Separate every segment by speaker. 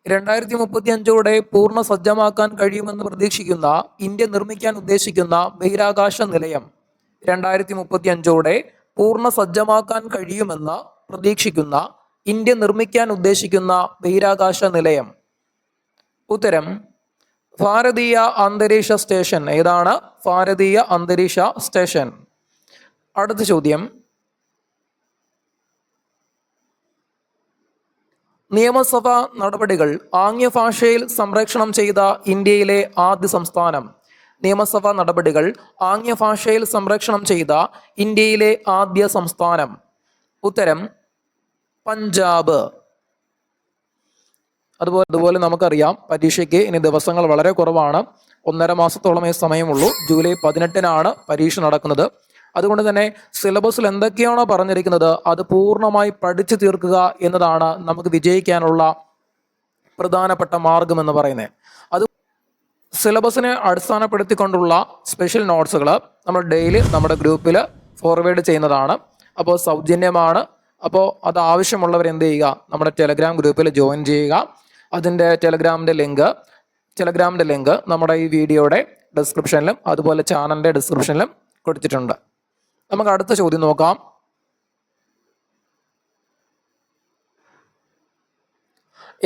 Speaker 1: 2035 പൂർണ്ണ സജ്ജമാക്കാൻ കഴിയുമെന്ന് പ്രതീക്ഷിക്കുന്ന ഇന്ത്യ നിർമ്മിക്കാൻ ഉദ്ദേശിക്കുന്ന ബഹിരാകാശ നിലയം. 2035 പൂർണ്ണ സജ്ജമാക്കാൻ കഴിയുമെന്ന് പ്രതീക്ഷിക്കുന്ന ഇന്ത്യ നിർമ്മിക്കാൻ ഉദ്ദേശിക്കുന്ന ബഹിരാകാശ നിലയം. ഉത്തരം ഭാരതീയ അന്തരീക്ഷ സ്റ്റേഷൻ. ഏതാണ്? ഭാരതീയ അന്തരീക്ഷ സ്റ്റേഷൻ. അടുത്ത ചോദ്യം, നിയമസഭാ നടപടികൾ ആംഗ്യഭാഷയിൽ സംപ്രേഷണം ചെയ്ത ഇന്ത്യയിലെ ആദ്യ സംസ്ഥാനം. നിയമസഭാ നടപടികൾ ആംഗ്യഭാഷയിൽ സംപ്രേഷണം ചെയ്ത ഇന്ത്യയിലെ ആദ്യ സംസ്ഥാനം. ഉത്തരം പഞ്ചാബ്. അതുപോലെ നമുക്കറിയാം, പരീക്ഷയ്ക്ക് ഇനി ദിവസങ്ങൾ വളരെ കുറവാണ്. 1.5 മാസത്തോളമേ സമയമുള്ളൂ. ജൂലൈ 18 പരീക്ഷ നടക്കുന്നത്. അതുകൊണ്ട് തന്നെ സിലബസിൽ എന്തൊക്കെയാണോ പറഞ്ഞിരിക്കുന്നത് അത് പൂർണ്ണമായി പഠിച്ചു തീർക്കുക എന്നതാണ് നമുക്ക് വിജയിക്കാനുള്ള പ്രധാനപ്പെട്ട മാർഗം എന്ന് പറയുന്നത്. അത് സിലബസിനെ അടിസ്ഥാനപ്പെടുത്തിക്കൊണ്ടുള്ള സ്പെഷ്യൽ നോട്ട്സുകൾ നമ്മൾ ഡെയിലി നമ്മുടെ ഗ്രൂപ്പിൽ ഫോർവേഡ് ചെയ്യുന്നതാണ്. അപ്പോൾ സൗജന്യമാണ്. അപ്പോൾ അത് ആവശ്യമുള്ളവർ എന്ത് ചെയ്യുക, നമ്മുടെ ടെലഗ്രാം ഗ്രൂപ്പിൽ ജോയിൻ ചെയ്യുക. അതിൻ്റെ ടെലഗ്രാമിൻ്റെ ലിങ്ക് നമ്മുടെ ഈ വീഡിയോയുടെ ഡിസ്ക്രിപ്ഷനിലും അതുപോലെ ചാനലിൻ്റെ ഡിസ്ക്രിപ്ഷനിലും കൊടുത്തിട്ടുണ്ട്. നമുക്ക് അടുത്ത ചോദ്യം നോക്കാം.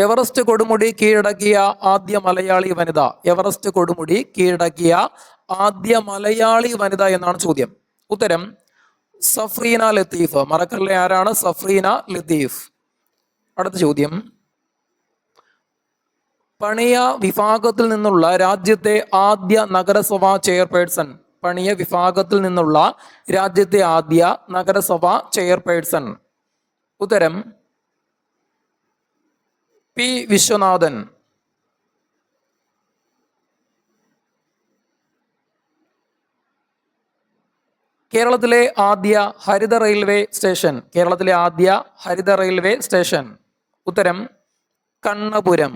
Speaker 1: എവറസ്റ്റ് കൊടുമുടി കീഴടക്കിയ ആദ്യ മലയാളി വനിത. എവറസ്റ്റ് കൊടുമുടി കീഴടക്കിയ ആദ്യ മലയാളി വനിത എന്നാണ് ചോദ്യം. ഉത്തരം സഫ്രീന ലത്തീഫ്. മറക്കല്ലേ, ആരാണ്? സഫ്രീന ലത്തീഫ്. അടുത്ത ചോദ്യം, പണിയ വിഭാഗത്തിൽ നിന്നുള്ള രാജ്യത്തെ ആദ്യ നഗരസഭാ ചെയർപേഴ്സൺ. പണിയ വിഭാഗത്തിൽ നിന്നുള്ള രാജ്യത്തെ ആദ്യ നഗരസഭാ ചെയർപേഴ്സൺ. ഉത്തരം പി വിശ്വനാഥൻ. കേരളത്തിലെ ആദ്യ ഹരിത റെയിൽവേ സ്റ്റേഷൻ. കേരളത്തിലെ ആദ്യ ഹരിത റെയിൽവേ സ്റ്റേഷൻ. ഉത്തരം കണ്ണപുരം.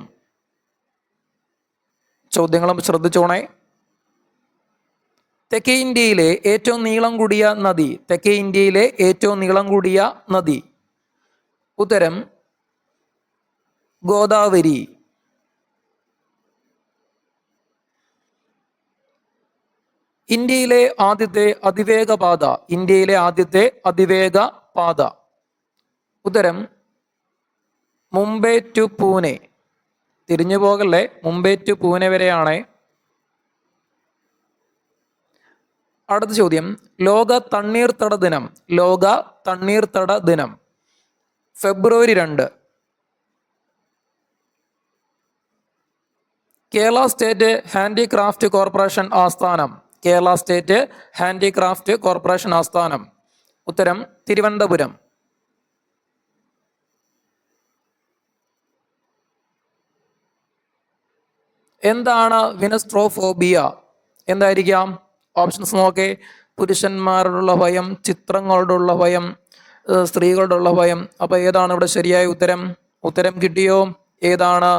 Speaker 1: ചോദ്യങ്ങളും ശ്രദ്ധിച്ചോണേ. തെക്കേ ഇന്ത്യയിലെ ഏറ്റവും നീളം കൂടിയ നദി. തെക്കേ ഇന്ത്യയിലെ ഏറ്റവും നീളം കൂടിയ നദി. ഉത്തരം ഗോദാവരി. ഇന്ത്യയിലെ ആദ്യത്തെ അതിവേഗ പാത. ഇന്ത്യയിലെ ആദ്യത്തെ അതിവേഗ പാത. ഉത്തരം മുംബൈ ടു പൂനെ. തിരിഞ്ഞു പോകല്ലേ, മുംബൈ ടു പൂനെ വരെയാണ്. അടുത്ത ചോദ്യം, ലോക തണ്ണീർത്തട ദിനം. ലോക തണ്ണീർത്തട ദിനം ഫെബ്രുവരി 2. കേരള സ്റ്റേറ്റ് ഹാൻഡിക്രാഫ്റ്റ് കോർപ്പറേഷൻ ആസ്ഥാനം. കേരള സ്റ്റേറ്റ് ഹാൻഡിക്രാഫ്റ്റ് കോർപ്പറേഷൻ ആസ്ഥാനം. ഉത്തരം തിരുവനന്തപുരം. എന്താണ് വിനസ്ട്രോഫോബിയ? എന്തായിരിക്കാം? ഓപ്ഷൻസ് നോക്കേ. പുരുഷന്മാരോടുള്ള ഭയം, ചിത്രങ്ങളോടുള്ള ഭയം, സ്ത്രീകളോടുള്ള ഭയം. അപ്പോൾ ഏതാണ് ഇവിടെ ശരിയായ ഉത്തരം? ഉത്തരം കിട്ടിയോ? ഏതാണ്?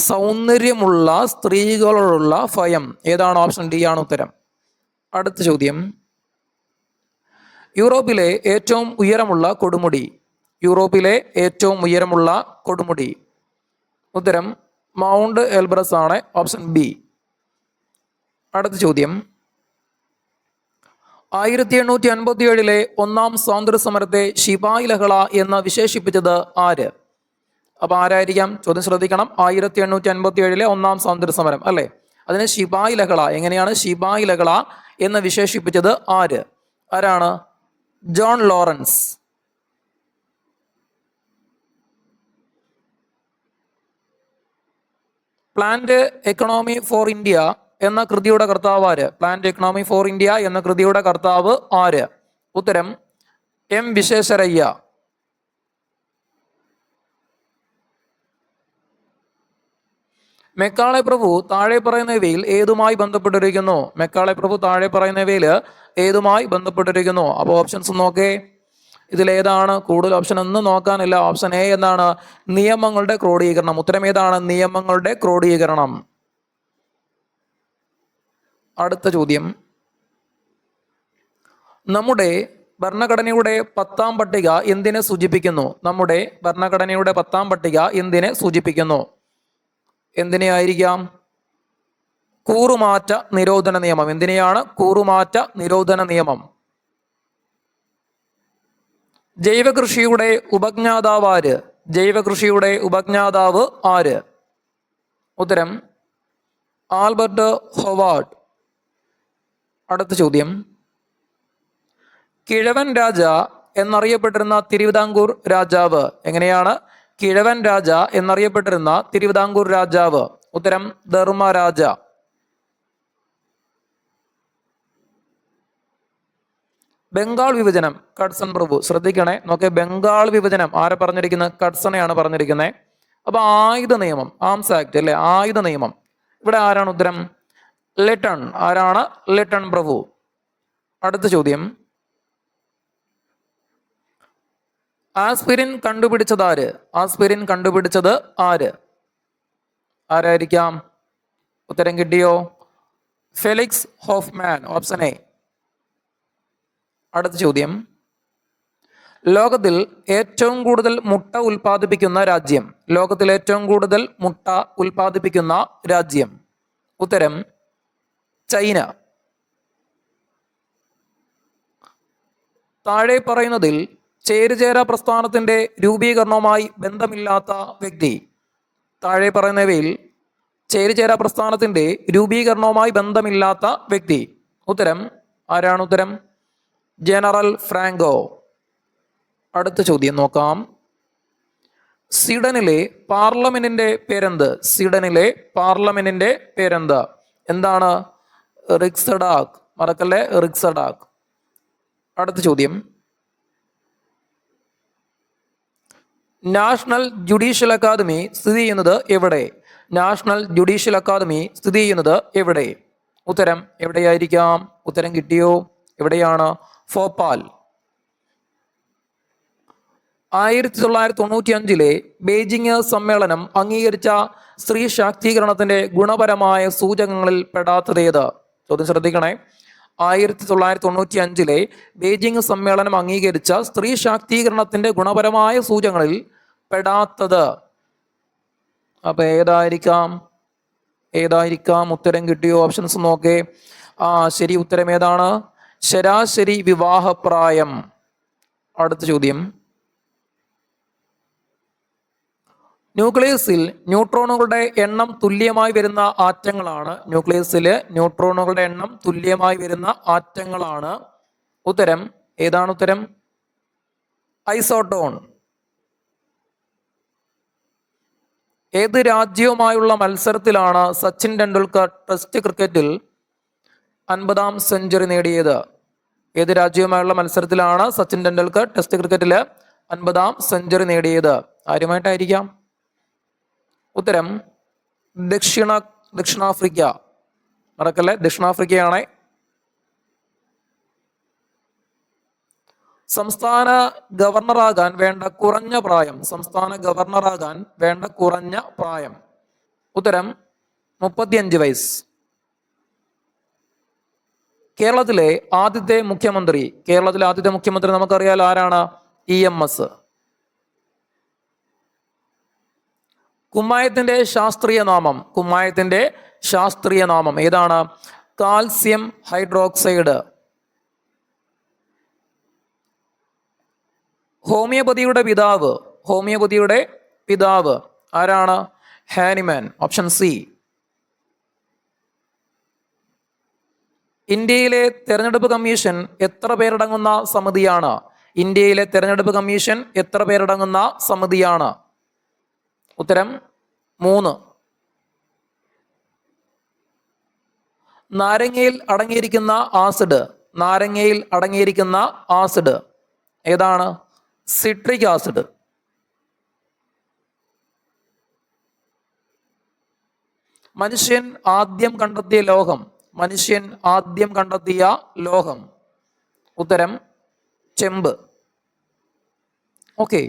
Speaker 1: സൗന്ദര്യമുള്ള സ്ത്രീകളോടുള്ള ഭയം. ഏതാണ്? ഓപ്ഷൻ ഡി ആണ് ഉത്തരം. അടുത്ത ചോദ്യം, യൂറോപ്പിലെ ഏറ്റവും ഉയരമുള്ള കൊടുമുടി. യൂറോപ്പിലെ ഏറ്റവും ഉയരമുള്ള കൊടുമുടി. ഉത്തരം മൗണ്ട് എൽബ്രസ് ആണ്. Option B. അടുത്ത ചോദ്യം, 1857 ഒന്നാം സ്വാതന്ത്ര്യ സമരത്തെ ശിപായി ലഹള എന്ന് വിശേഷിപ്പിച്ചത് ആര്? അപ്പൊ ആരായിരിക്കാം? ചോദ്യം ശ്രദ്ധിക്കണം. 1857 ഒന്നാം സ്വാതന്ത്ര്യ സമരം അല്ലെ, അതിന് ശിപായി ലഹള. എങ്ങനെയാണ് ശിപായി ലഹള എന്ന് വിശേഷിപ്പിച്ചത് ആര്? ആരാണ്? John Lawrence. Plant economy for India എന്ന കൃതിയുടെ കർത്താവ് ആര്? പ്ലാന്റ് എക്കണോമി ഫോർ ഇന്ത്യ എന്ന കൃതിയുടെ കർത്താവ് ആര്? ഉത്തരം എം വിശ്വേശ്വരയ്യ. മെക്കാളെ പ്രഭു താഴെ പറയുന്നവയിൽ ഏതുമായി ബന്ധപ്പെട്ടിരിക്കുന്നു? മെക്കാളെ പ്രഭു താഴെ പറയുന്നവയിൽ ഏതുമായി ബന്ധപ്പെട്ടിരിക്കുന്നു? അപ്പോൾ ഓപ്ഷൻസ് നോക്കേ. ഇതിലേതാണ്? കൂടുതൽ ഓപ്ഷൻ ഒന്നും നോക്കാനില്ല. ഓപ്ഷൻ എ എന്താണ്? നിയമങ്ങളുടെ ക്രോഡീകരണം. ഉത്തരം ഏതാണ്? നിയമങ്ങളുടെ ക്രോഡീകരണം. അടുത്ത ചോദ്യം, നമ്മുടെ ഭരണഘടനയുടെ 10ാം പട്ടിക എന്തിനെ സൂചിപ്പിക്കുന്നു? നമ്മുടെ ഭരണഘടനയുടെ 10ാം പട്ടിക എന്തിനെ സൂചിപ്പിക്കുന്നു? എന്തിനെയായിരിക്കാം? കൂറുമാറ്റ നിരോധന നിയമം. എന്തിനെയാണ്? കൂറുമാറ്റ നിരോധന നിയമം. ജൈവകൃഷിയുടെ ഉപജ്ഞാതാവ് ആര്? ജൈവകൃഷിയുടെ ഉപജ്ഞാതാവ് ആര്? ഉത്തരം ആൽബർട്ട് ഹൊവാർഡ്. അടുത്ത ചോദ്യം, കിഴവൻ രാജ എന്നറിയപ്പെട്ടിരുന്ന തിരുവിതാംകൂർ രാജാവ്. എങ്ങനെയാണ്? കിഴവൻ രാജ എന്നറിയപ്പെട്ടിരുന്ന തിരുവിതാംകൂർ രാജാവ്. ഉത്തരം ധർമ്മരാജ. ബംഗാൾ വിഭജനം കഡ്സൺ പ്രഭു. ശ്രദ്ധിക്കണേ, നോക്കെ, ബംഗാൾ വിഭജനം ആരെ പറഞ്ഞിരിക്കുന്നത്? കഡ്സണെയാണ് പറഞ്ഞിരിക്കുന്നത്. അപ്പൊ ആയുധ നിയമം, ആംസ് ആക്ട് അല്ലെ, ആയുധ നിയമം. ഇവിടെ ആരാണ് ഉത്തരം? ലിട്ടൺ. ആരാണ്? ലിട്ടൺ പ്രഭു. അടുത്ത ചോദ്യം, ആസ്പിരിൻ കണ്ടുപിടിച്ചത് ആര്? ആസ്പിരിൻ കണ്ടുപിടിച്ചത് ആര്? ആരായിരിക്കാം? ഉത്തരം കിട്ടിയോ? Felix Hoffman. Option A. അടുത്ത ചോദ്യം, ലോകത്തിൽ ഏറ്റവും കൂടുതൽ മുട്ട ഉൽപ്പാദിപ്പിക്കുന്ന രാജ്യം. ലോകത്തിൽ ഏറ്റവും കൂടുതൽ മുട്ട ഉൽപ്പാദിപ്പിക്കുന്ന രാജ്യം. ഉത്തരം ചൈന. താഴെ പറയുന്നതിൽ ചേരിചേര പ്രസ്ഥാനത്തിന്റെ രൂപീകരണവുമായി ബന്ധമില്ലാത്ത വ്യക്തി. താഴെ പറയുന്നവയിൽ ചേരിചേര പ്രസ്ഥാനത്തിന്റെ രൂപീകരണവുമായി ബന്ധമില്ലാത്ത വ്യക്തി. ഉത്തരം ആരാണ്? ഉത്തരം ജനറൽ ഫ്രാങ്കോ. അടുത്ത ചോദ്യം നോക്കാം, സ്വീഡനിലെ പാർലമെന്റിന്റെ പേരെന്ത്? സ്വീഡനിലെ പാർലമെന്റിന്റെ പേരെന്ത്? എന്താണ്? റിക്സഡാഗ്. മറക്കല്ലേ, റിക്സഡാഗ്. അടുത്ത ചോദ്യം, നാഷണൽ ജുഡീഷ്യൽ അക്കാദമി സ്ഥിതി ചെയ്യുന്നത് എവിടെ? നാഷണൽ ജുഡീഷ്യൽ അക്കാദമി സ്ഥിതി ചെയ്യുന്നത് എവിടെ? ഉത്തരം എവിടെയായിരിക്കാം? ഉത്തരം കിട്ടിയോ? എവിടെയാണ്? ഭോപ്പാൽ. 1995 ബെയ്ജിങ് സമ്മേളനം അംഗീകരിച്ച സ്ത്രീ ശാക്തീകരണത്തിന്റെ ഗുണപരമായ സൂചകങ്ങളിൽ പെടാത്തതേത്? ചോദ്യം ശ്രദ്ധിക്കണേ. 1995 ബെയ്ജിങ് സമ്മേളനം അംഗീകരിച്ച സ്ത്രീ ശാക്തീകരണത്തിന്റെ ഗുണപരമായ സൂചകങ്ങളിൽ പെടാത്തത്. അപ്പൊ ഏതായിരിക്കാം? ഏതായിരിക്കാം? ഉത്തരം കിട്ടിയോ? ഓപ്ഷൻസ് നോക്കേ. ശരി ഉത്തരം ഏതാണ്? ശരാശരി വിവാഹപ്രായം. അടുത്ത ചോദ്യം, ന്യൂക്ലിയസിൽ ന്യൂട്രോണുകളുടെ എണ്ണം തുല്യമായി വരുന്ന ആറ്റങ്ങളാണ്. ന്യൂക്ലിയസില് ന്യൂട്രോണുകളുടെ എണ്ണം തുല്യമായി വരുന്ന ആറ്റങ്ങളാണ്. ഉത്തരം ഏതാണ്? ഉത്തരം ഐസോട്ടോൺ. ഏത് രാജ്യവുമായുള്ള മത്സരത്തിലാണ് സച്ചിൻ ടെണ്ടുൽക്കർ ടെസ്റ്റ് ക്രിക്കറ്റിൽ 50ാം സെഞ്ചുറി നേടിയത്? ഏത് രാജ്യവുമായുള്ള മത്സരത്തിലാണ് സച്ചിൻ ടെണ്ടുൽക്കർ ടെസ്റ്റ് ക്രിക്കറ്റിൽ 50ാം സെഞ്ചുറി നേടിയത്? ആരുമായിട്ടായിരിക്കാം? ഉത്തരം ദക്ഷിണാഫ്രിക്ക. മറക്കല്ലേ, ദക്ഷിണാഫ്രിക്കയാണ്. സംസ്ഥാന ഗവർണറാകാൻ വേണ്ട കുറഞ്ഞ പ്രായം. സംസ്ഥാന ഗവർണറാകാൻ വേണ്ട കുറഞ്ഞ പ്രായം. ഉത്തരം 35 വയസ്സ്. കേരളത്തിലെ ആദ്യത്തെ മുഖ്യമന്ത്രി. കേരളത്തിലെ ആദ്യത്തെ മുഖ്യമന്ത്രി നമുക്കറിയാലോ, ആരാണ്? EMS. കുമ്മായത്തിന്റെ ശാസ്ത്രീയ നാമം. കുമ്മായത്തിന്റെ ശാസ്ത്രീയ നാമം ഏതാണ്? Calcium hydroxide. ഹോമിയോപ്പതിയുടെ പിതാവ്. ഹോമിയോപ്പതിയുടെ പിതാവ് ആരാണ്? ഹാനിമാൻ. Option C. ഇന്ത്യയിലെ തെരഞ്ഞെടുപ്പ് കമ്മീഷൻ എത്ര പേരടങ്ങുന്ന സമിതിയാണ്? ഇന്ത്യയിലെ തെരഞ്ഞെടുപ്പ് കമ്മീഷൻ എത്ര പേരടങ്ങുന്ന സമിതിയാണ്? ഉത്തരം 3. നാരങ്ങയിൽ അടങ്ങിയിരിക്കുന്ന ആസിഡ്. നാരങ്ങയിൽ അടങ്ങിയിരിക്കുന്ന ആസിഡ് ഏതാണ്? Citric acid. മനുഷ്യൻ ആദ്യം കണ്ടെത്തിയ ലോഹം. മനുഷ്യൻ ആദ്യം കണ്ടെത്തിയ ലോഹം. ഉത്തരം ചെമ്പ്. ഓക്കെ.